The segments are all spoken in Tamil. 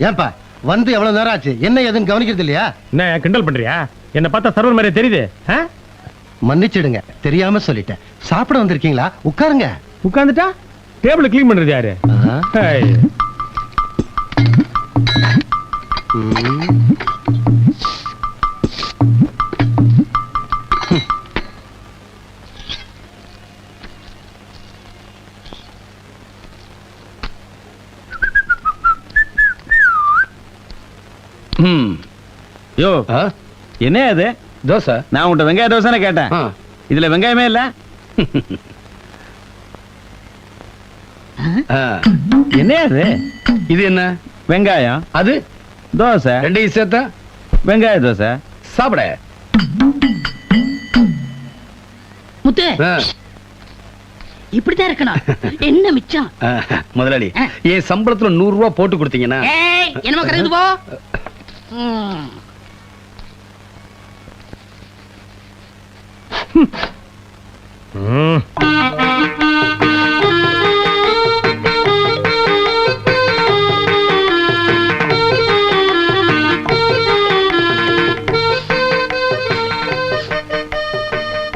ஏன்பா வந்து எவ்வளவு நேரம் ஆச்சு, என்ன எதுன்னு கவனிக்கிறது இல்லையா? என்ன கிண்டல் பண்றியா? என்ன பார்த்தா சர்வர் மாதிரியே தெரியுது. மன்னிச்சிடுங்க, தெரியாம சொல்லிட்டேன். சாப்பிட வந்திருக்கீங்களா? உட்காருங்க. உட்கார்ந்துட்டா டேபிள் கிளீன் பண்றது யாரு? யோ என்ன அது தோசை? நான் உன்கிட்ட வெங்காய தோசை கேட்டேன். இதுல வெங்காயமே இல்ல. என்ன அது? இது என்ன? வெங்காயம். அது தோசை. ரெண்டையும் சேர்த்தா வெங்காய தோசை. சாப்பிட. முத்து இப்படித்தான் இருக்கணும். என்ன மிச்சம்? முதலாளி, என் சம்பளத்துல 100 ரூபாய் போட்டு கொடுத்தீங்கன்னா. என்னமா கருது போ.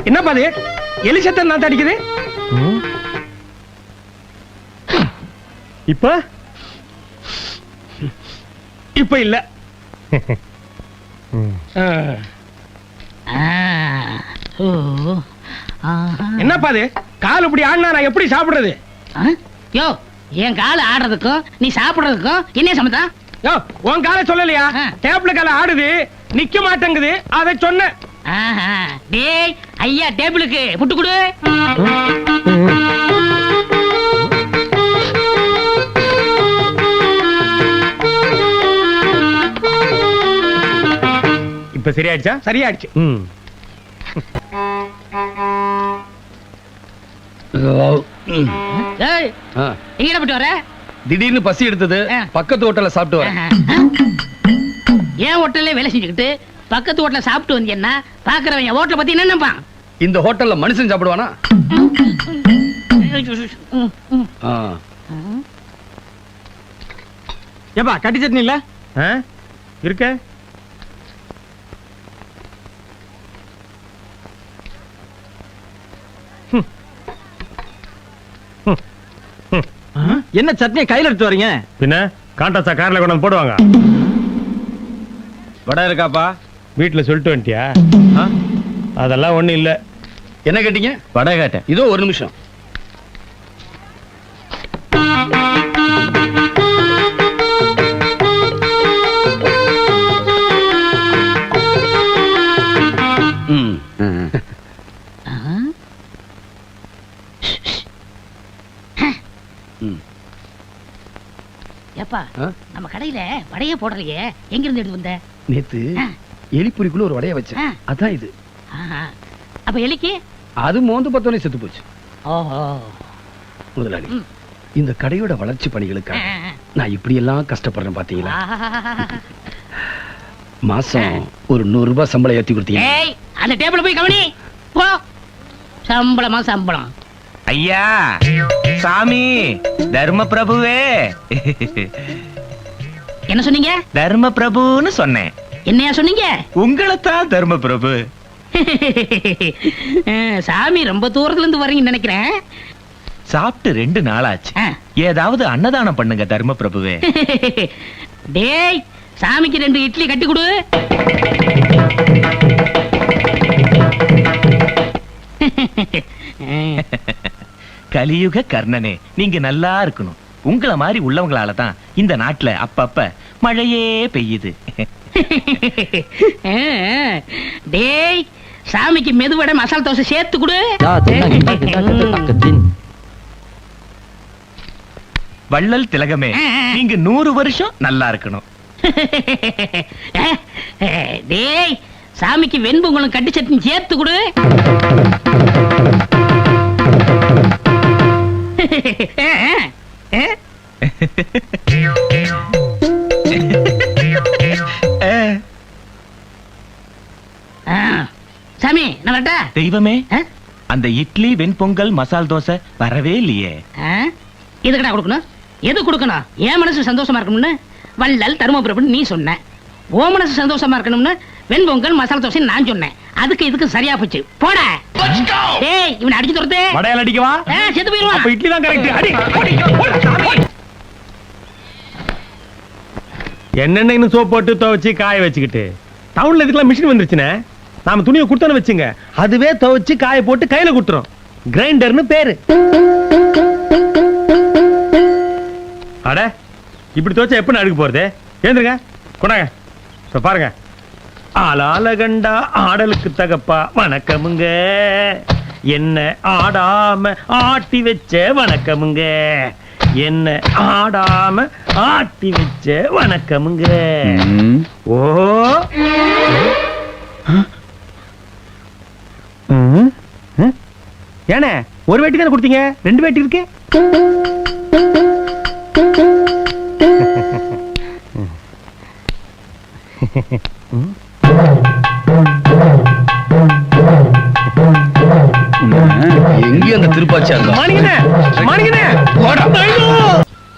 என்ன பாது எலி சத்தம் நான் அடிக்குது. இப்ப இப்ப இல்ல. என்ன பாது கால் இப்படி ஆடினா நான் எப்படி சாப்பிடுறது? யோ, என் கால் ஆடுறதுக்கும் நீ சாப்பிடுறதுக்கும் என்ன சம்மதம்? யோ, உன் காலை சொல்லலையா? டேபிள் கால ஆடுது, நிக்க மாட்டேங்குது, அதை சொன்ன. டேய் ஐயா, டேபிளுக்கு புட்டு கொடு. இப்ப சரியாயிடுச்சா? சரியாயிடுச்சு. எங்கட போட்டு வர? திடீர்னு பசி எடுத்தது, பக்கத்து ஹோட்டல்ல சாப்பிட்டு வரேன். ஏன் ஹோட்டல்ல வேலை செஞ்சுக்கிட்டு பக்கத்து ஹோட்டல்ல சாப்பிட்டு வந்தீங்கன்னா பாக்குறவங்க ஹோட்டலை பத்தி என்ன நினைப்பான்? இந்த ஹோட்டல்ல மனுஷன் சாப்பிடுவானா? ஏப்பா கட்டி சட்னி இல்ல இருக்க? என்ன சட்னியை கையில எடுத்து வரீங்க? பின்ன காண்டாசா கார்ல கொண்டு போடுவாங்க. வடை இருக்காப்பா? வீட்டுல சொல்லிட்டு வந்துட்டியா? அதெல்லாம் ஒண்ணு இல்ல. என்ன கேட்டீங்க? வடை கேட்டேன். இதோ ஒரு நிமிஷம். ஏப்பா, நம்ம கடையில வடையே போடலையே, எங்க இருந்து எடுத்து வந்த? நேத்து எலிப்புரிக்குள்ள ஒரு வடைய வச்சேன், அதான் இது. அப்ப எலிக்கு அது மோந்து பத்தோனே செத்து போச்சு. ஓஹோ முதலாளி, இந்த கடையோட வளர்ச்சி பணிகளுக்காக நான் இப்படி எல்லாம் கஷ்டப்படுறேன் பாத்தீங்களா? மாசம் ஒரு 100 ரூபாய் சம்பளம் ஏத்தி கொடுத்தீங்க. ஏய், அந்த டேபிள் போய் கவனி போ. சம்பளமா சம்பளம்? ஐயா சாமி, தர்ம பிரபுவே. என்ன சொன்னீங்க? தர்ம பிரபுன்னு சொன்னேன். என்னையா சொன்னீங்க? உங்களைத்தான் தர்ம பிரபு. சாமி ரொம்ப தூரத்துல இருந்து வரீங்கன்னு நினைக்கிறேன். சாப்பிட்டு 2 நாளாச்சு. ஏதாவது அன்னதானம் பண்ணுங்க தர்ம பிரபுவே. டேய், சாமிக்கு 2 இட்லி கட்டி கொடு. கலியுக கர்ணனே, நீங்க நல்லா இருக்கணும். உங்கள மாதிரி உள்ளவங்களால தான் இந்த நாட்டுல அப்பப்ப மழையே பெய்யுது. டேய், சாமிக்கு மெதுவடை மசாலா தோசை சேர்த்து கொடு. வள்ளல் திலகமே, நீங்க 100 வருஷம் நல்லா இருக்கணும். டேய், சாமிக்கு வெண்பொங்கலும் கட்டி சட்னி சேர்த்து கொடு. சாமி, நான் வரட்டா? தெய்வமே, அந்த இட்லி வெண்பொங்கல் மசால் தோசை வரவே இல்லையே. எதுக்கடா கொடுக்கணும்? எது கொடுக்கணும்? என் மனசு சந்தோஷமா இருக்கணும்னு வள்ளல் தருமபுரம் நீ சொன்ன. ஓ மனசு சந்தோஷமா இருக்கணும்னு வெண்பொங்கல் மசாலா தோசை நான் சொன்னேன். அதுக்கு இதுக்கு சரியா போச்சு. போட டேய், இவனை அடிச்சு துரத்து. வடையால் அடிக்கவா? செத்து போயிருவான். அப்ப இட்லி தான் கரெக்ட். அடி என்னென்ன இன்னும் சோப் போட்டு துவைச்சு காய வச்சுக்கிட்டு டவுன்ல இதுக்கெல்லாம் மிஷின் வந்துருச்சுனே. நாம துணியை கொடுத்தோன்னு வச்சுங்க, அதுவே துவைச்சு காய போட்டு கையில குடுத்துரும். கிரைண்டர்னு பேரு. அட இப்படி துவைச்சா எப்படி அடுக்க போறது? ஏந்துருங்க, கொண்டாங்க. இப்ப பாருங்க. ஆளால கண்டா ஆடலுக்கு தகப்பா வணக்கமுங்க, என்ன ஆடாம ஆட்டி வச்ச வணக்கமுங்க, என்ன ஆடாம ஆட்டி வச்ச வணக்கமுங்க. ஓ ஏனே ஒரு வேட்டி தானே கொடுத்தீங்க, 2 வேட்டி இருக்கு. எங்க அந்த திருப்பாச்சி மணிகனே மணிகனே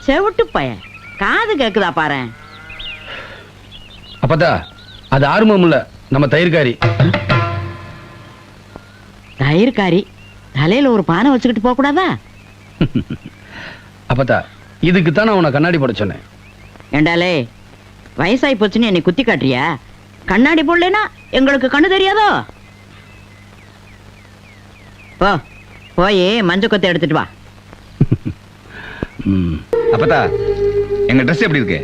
செவிட்டு பையன் காது கேக்குதா பாரு. அப்பதா அது ஆர்வம் இல்ல, நம்ம தயிர்காரி. தயிர்காரி தலையில ஒரு பானை வச்சுக்கிட்டு போக கூடாதா? அப்பதா இதுக்கு தான் நான் உன்னை கண்ணாடி போட சொன்னேன். ஏண்டாலே வயசாயி போச்சுன்னு என்னை குத்தி காட்டுறியா? கண்ணாடி போடலனா எங்களுக்கு கண்ணு தெரியாதோ? போ போய் மஞ்ச கொத்தை எடுத்துட்டு வா. அப்பதா எங்க ட்ரெஸ் எப்படி இருக்கு?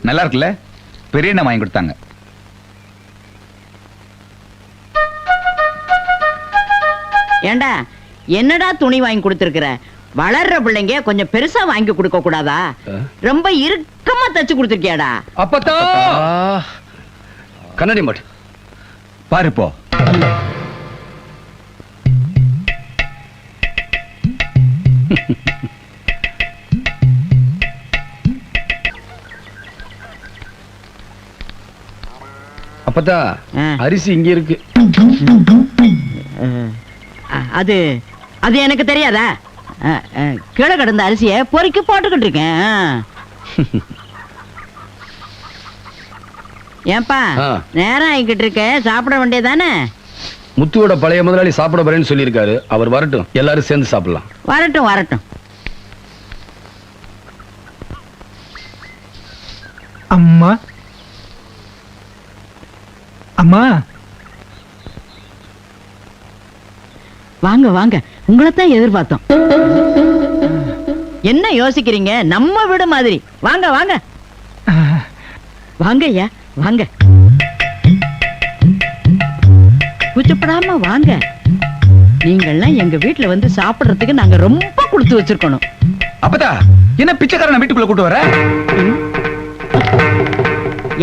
நல்லா இருக்குல்ல? பெரிய அண்ணா வாங்கி கொடுத்தாங்க. ஏண்டா என்னடா துணி வாங்கி கொடுத்துருக்குற? வளர்ற பிள்ளைங்க கொஞ்சம் பெருசா வாங்கி கொடுக்க கூடாதா? ரொம்ப இறுக்கமா தச்சு கொடுத்துருக்கியாடா? அப்பதா கண்ணாடி மாட்டு பாரு போ. அப்பதா அரிசி இங்க இருக்கு. அது அது எனக்கு தெரியாதா? கீழே கிடந்த அரிசியை பொறுக்கி போட்டுக்கிட்டு இருக்கேன். ஏன்பா நேரம் ஆகிக்கிட்டு இருக்க, சாப்பிட வேண்டியதானே? முத்துவோட பழைய முதலாளி சாப்பிட போறேன்னு சொல்லியிருக்காரு. அவர் வரட்டும், எல்லாரும் சேர்ந்து சாப்பிடலாம். வரட்டும் வரட்டும். அம்மா அம்மா வாங்க வாங்க, உங்களைத்தான் எதிர்பார்த்தோம். என்ன யோசிக்கிறீங்க? நம்ம வீடு மாதிரி. வாங்க வாங்க வாங்க ஐயா வாங்க, கூச்சப்படாம வாங்க. நீங்கள்லாம் எங்க வீட்டுல வந்து சாப்பிடுறதுக்கு நாங்க ரொம்ப கொடுத்து வச்சிருக்கணும். அப்பதா என்ன பிச்சைக்காரனை வீட்டுக்குள்ள கூட்டு வர?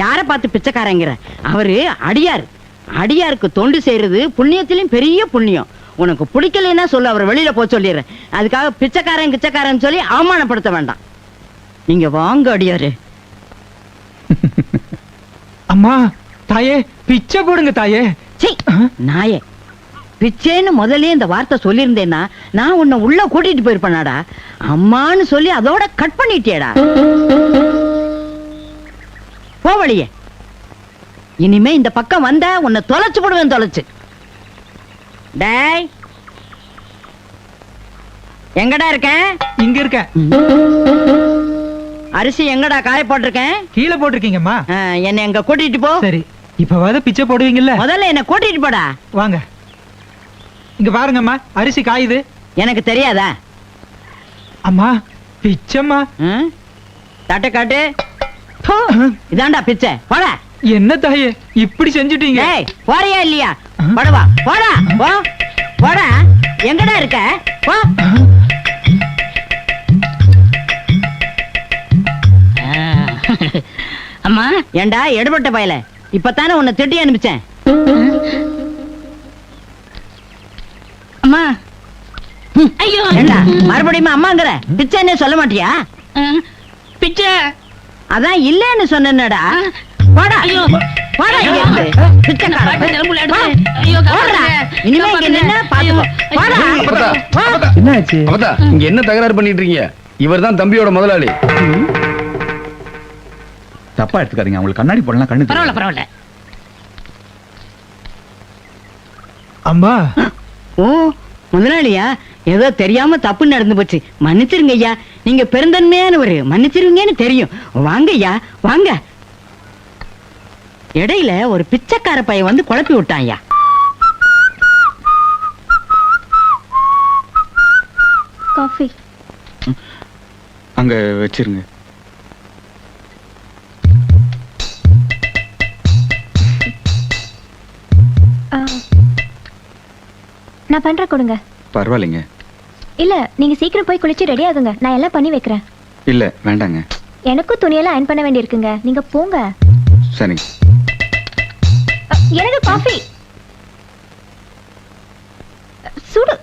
யார பார்த்து பிச்சைக்காரங்கிற? அவரு அடியார். அடியாருக்கு தொண்டு செய்யறது புண்ணியத்திலும் பெரிய புண்ணியம். உனக்கு பிடிக்கலைன்னா சொல்லு, அவர் வெளியில போய் சொல்லிடுறேன். அதுக்காக பிச்சைக்காரன் கிச்சக்காரன் சொல்லி அவமானப்படுத்த வேண்டாம். நீங்க வாங்க அடியாரு. அம்மா தாயே பிச்சை போடுங்க தாயே. சீ நாயே, பிச்சைன்னு முதல்ல இந்த வார்த்தை சொல்லியிருந்தேன்னா நான் உன்னை உள்ள கூட்டிட்டு போயிருப்பேனாடா. அம்மான்னு சொல்லி அதோட கட் பண்ணிட்டியேடா. போவழியே, இனிமே இந்த பக்கம் வந்த உன்னை தொலைச்சு போடுவேன். தொலைச்சு டேய், எங்கடா இருக்க? இங்க இருக்க. அரிசி எங்கடா காய போட்டிருக்கேன்? கீழே போட்டிருக்கீங்கம்மா. என்ன எங்க கூட்டிட்டு போ. சரி, இப்பவாத பிச்சை போடுவீங்கல்ல? முதல்ல என்ன கூட்டிட்டு போடா. வாங்க, இங்க பாருங்கம்மா, அரிசி காயுது. எனக்கு தெரியாதா? அம்மா பிச்சைம்மா. தட்டை காட்டு. இதாண்டா பிச்சை. போடா. என்ன தாயே இப்படி செஞ்சுட்டீங்க? போறியா இல்லையா? போடவா போடா. போ போடா. எங்கடா இருக்க? போ. அம்மா ஏண்டா எடுபட்ட பயல, இப்பதானே உன்னை திட்டி அனுப்பிச்சேன். அம்மா ஐயோ, ஏண்டா மறுபடியும் அம்மாங்கிற? பிச்சைன்னே சொல்ல மாட்டியா? பிச்சை அதான் இல்லன்னு சொன்னேன்டா. போடா. ஐயோ போடா. பிச்சைக்காரன். ஐயோ, இனிமே இங்க நின்னா பாத்துக்கோ. போடா. என்னாச்சு? அப்பதா இங்க என்ன தகராறு பண்ணிட்டு இருக்கீங்க? இவர் தான் தம்பியோட முதலாளி. தப்பா எடுத்துக்காதீங்க, அவங்களுக்கு கண்ணாடி போடலாம், கண்ணு பரவாயில்ல தெரியாது. பரவாயில்ல. அம்மா ஓ முதலாளியா, ஏதோ தெரியாம தப்பு நடந்து போச்சு, மன்னிச்சிருங்க ஐயா. நீங்க பெருந்தன்மையானவரு, மன்னிச்சிருங்கன்னு தெரியும். வாங்க ஐயா வாங்க. இடையில ஒரு பிச்சைக்கார பையன் வந்து குழப்பி விட்டான் ஐயா. காஃபி. அங்க வச்சிருங்க. நான் பண்ற கொடுங்க. பரவாயில்லைங்க. இல்ல நீங்க சீக்கிரம் போய் குளிச்சு ரெடி ஆகுங்க, நான் எல்லாம் பண்ணி வைக்கிறேன். இல்ல வேண்டாங்க. எனக்கும் துணியெல்லாம் அயன் பண்ண வேண்டியிருக்குங்க, நீங்க போங்க. சரி. எனக்கு காஃபி சுடு.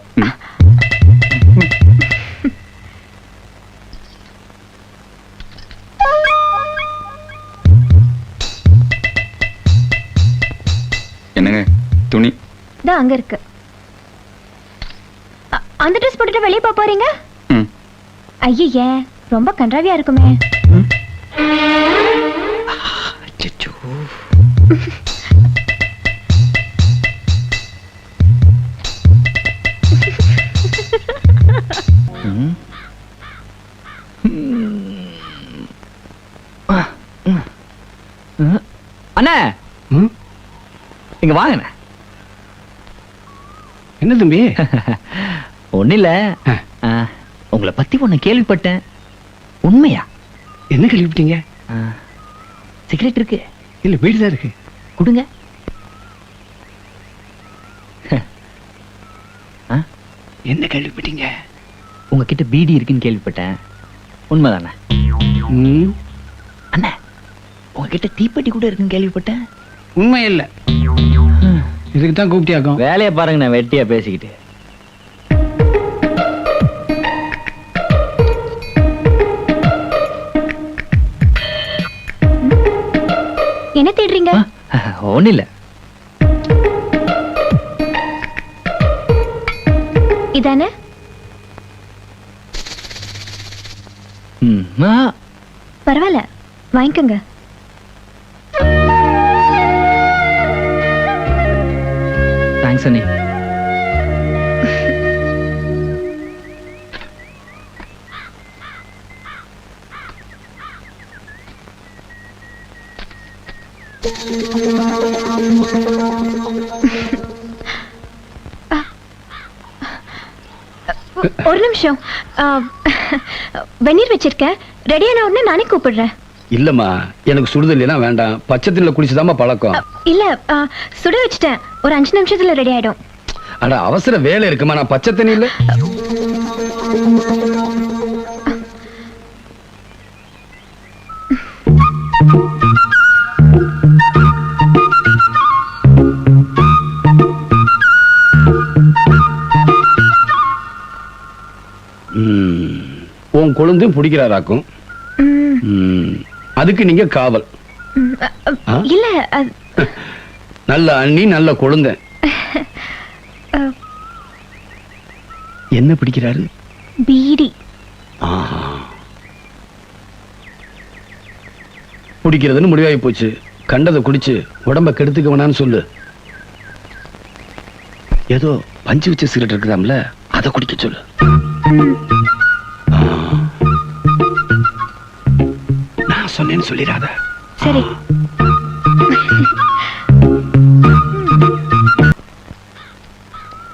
என்னங்க துணி? தான் அங்க இருக்கு. அந்த ட்ரெஸ் போட்டுட்டு வெளியே போறீங்க? ம். ஐயே ரொம்ப கன்றாவியா இருக்குமே. அச்சச்சோ. அண்ணா இங்க வாங்க. என்ன தம்பி? ஒண்ணு இல்ல, உங்களை பத்தி ஒண்ணு கேள்விப்பட்டேன். உண்மையா? என்ன கேள்விப்பட்டீங்க? சிகரெட் இருக்கு? இல்ல வீடு தான் இருக்கு. கொடுங்க. என்ன கேள்விப்பட்டீங்க? உங்ககிட்ட பீடி இருக்குன்னு கேள்விப்பட்டேன். உண்மைதானே? அண்ணா உங்ககிட்ட தீப்பெட்டி கூட இருக்குன்னு கேள்விப்பட்டேன். உண்மை இல்ல. இதுக்கு தான் கூப்பிட்டியாக்கும். வேலையை பாருங்க, நான் வெட்டியா பேசிக்கிட்டு. என்ன தேடுறீங்க? ஒண்ணு இல்ல. இதானே? பரவாயில்ல வாங்கிக்கோங்க. தேங்க்ஸ் அண்ணி. ஒரு நிமிஷம், வெந்நீர் வச்சிருக்கேன், ரெடியான உடனே நானே கூப்பிடுறேன். இல்லம்மா, எனக்கு சுடுதல் இல்லைன்னா வேண்டாம், பச்சை தண்ணில குளிச்சுதாம்மா பழக்கம். இல்ல சுட வச்சிட்டேன், ஒரு 5 நிமிஷத்துல ரெடி ஆயிடும். அட அவசர வேலை இருக்குமா, நான் பச்சை தண்ணி இல்ல. உன் கொழுந்தும் பிடிக்கிறாராக்கும். அதுக்கு நீங்க காவல். இல்ல நல்ல அண்ணி, நல்ல கொழுந்த. என்ன பிடிக்கிறாரு? பீடி. பிடிக்கிறதுன்னு முடிவாகி போச்சு. கண்டதை குடிச்சு உடம்ப கெடுத்துக்க வேணான்னு சொல்லு. ஏதோ பஞ்சு வச்ச சிகரெட் இருக்குதாம்ல, அதை குடிக்க சொல்லு. நான் சொன்னேன்னு சொல்லிடாத. சரி.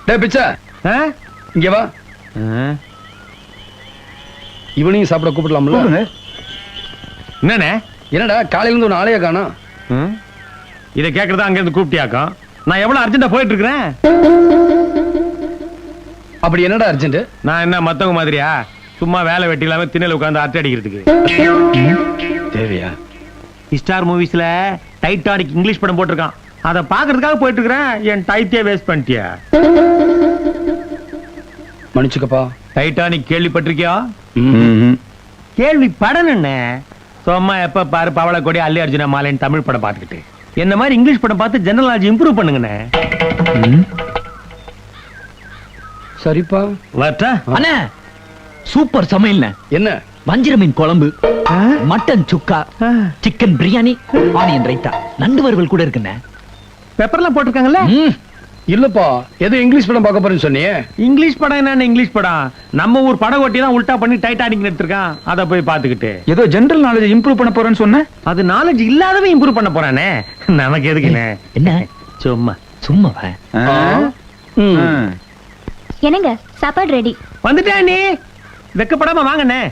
டேய் பிச்சை, இங்க வா. இவனையும் சாப்பிட கூப்பிடலாம்ல? என்னண்ணே? என்னடா காலையில இருந்து ஒரு ஆளைய காணோம். இதை கேட்கறதா அங்க இருந்து கூப்பிட்டியாக்கும்? நான் எவ்வளவு அர்ஜென்டா போயிட்டு இருக்கிறேன். அப்படி என்னடா அர்ஜென்ட்? நான் என்ன மத்தவங்க மாதிரியா சும்மா வேலை வெட்டி இல்லாம திண்ணையில உட்கார்ந்து அரட்டை அடிக்கிறதுக்கு? தேவையா? ஸ்டார் மூவிஸ்ல டைட்டானிக் இங்கிலீஷ் படம் போட்டிருக்கான், அதை பாக்குறதுக்காக போயிட்டு இருக்கிறேன். என் டைத்தையே வேஸ்ட் பண்ணிட்டியா? மன்னிச்சுக்கப்பா. டைட்டானிக் கேள்விப்பட்டிருக்கியா? கேள்விப்படணுன்னு சும்மா எப்ப பாரு பவளக்கொடி, அல்லி அர்ஜுனா மாலைன்னு தமிழ் படம் பார்த்துக்கிட்டு என்ன மாதிரி இங்கிலீஷ் படம் பார்த்து ஜெனரல் நாலேஜ் இம்ப்ரூவ் பண்ணுங்கண்ணே. சரிப்பா. வரட்டா? அண்ணா சூப்பர் சமையல். என்ன வஞ்சிர மீன் குழம்பு, மட்டன் சுக்கா, சிக்கன் பிரியாணி, ஆனியன் ரைத்தா, நண்டு வறுவல் கூட இருக்குண்ணே. பெப்பர்லாம் போட்டிருக்காங்கல்ல? இல்லப்பா ஏதோ இங்கிலீஷ் படம் பார்க்க போறேன்னு சொன்னியே. இங்கிலீஷ் படம் என்ன இங்கிலீஷ் படம்? நம்ம ஊர் படம் ஒட்டி தான் உல்டா பண்ணி டைட்டானிக் எடுத்திருக்கான். அதை போய் பாத்துக்கிட்டு ஏதோ ஜெனரல் நாலேஜ் இம்ப்ரூவ் பண்ண போறேன்னு சொன்ன. அது நாலேஜ் இல்லாதவன் இம்ப்ரூவ் பண்ண போறானே, நமக்கு எதுக்குண்ணே? என்ன சும்மா சும்மாவா? என்னங்க சாப்பாடு ரெடி. வந்துட்டா நீ வெக்கப்படாம வாங்கண்ணே.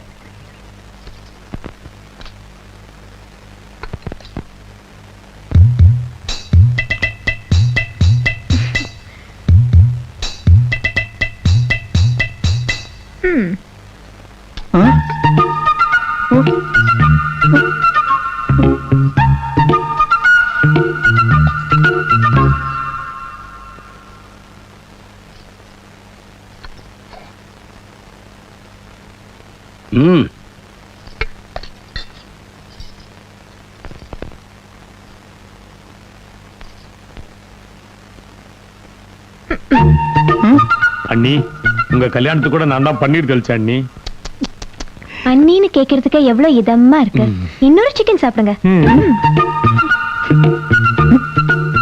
அண்ணி, உங்க கல்யாணத்துக்கு கூட நான் தான் பன்னீர் தெளிச்சேன் அண்ணி. அண்ணின்னு கேக்குறதுக்கு எவ்வளவு இதமா இருக்கு. இன்னொரு சிக்கன் சாப்பிடுங்க.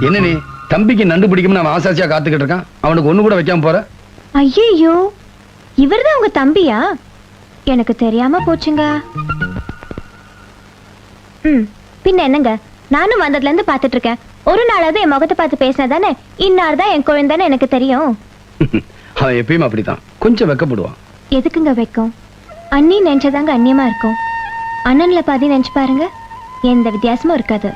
என்ன நீ தம்பிக்கு நண்டு பிடிக்கும் நான் ஆசாசியா காத்துக்கிட்டு இருக்கான், அவனுக்கு ஒண்ணு கூட வைக்காம போற. ஐயோ, இவர்தான் உங்க தம்பியா? எனக்கு தெரியாம போச்சுங்க. பின்ன என்னங்க, நானும் வந்ததுல இருந்து பாத்துட்டு இருக்கேன். ஒரு நாளாவது என் முகத்தை பார்த்து பேசினதானே இன்னார்தான் என் குழந்தைன்னு எனக்கு தெரியும். அவன் எப்பயும் அப்படித்தான், கொஞ்சம் வெக்கப்படுவான். எதுக்குங்க வைக்கும்? அண்ணி நினைச்சதாங்க அந்நியமா இருக்கும். அண்ணன்ல பாதி நினைச்சு பாருங்க, எந்த வித்தியாசமும் இருக்காது.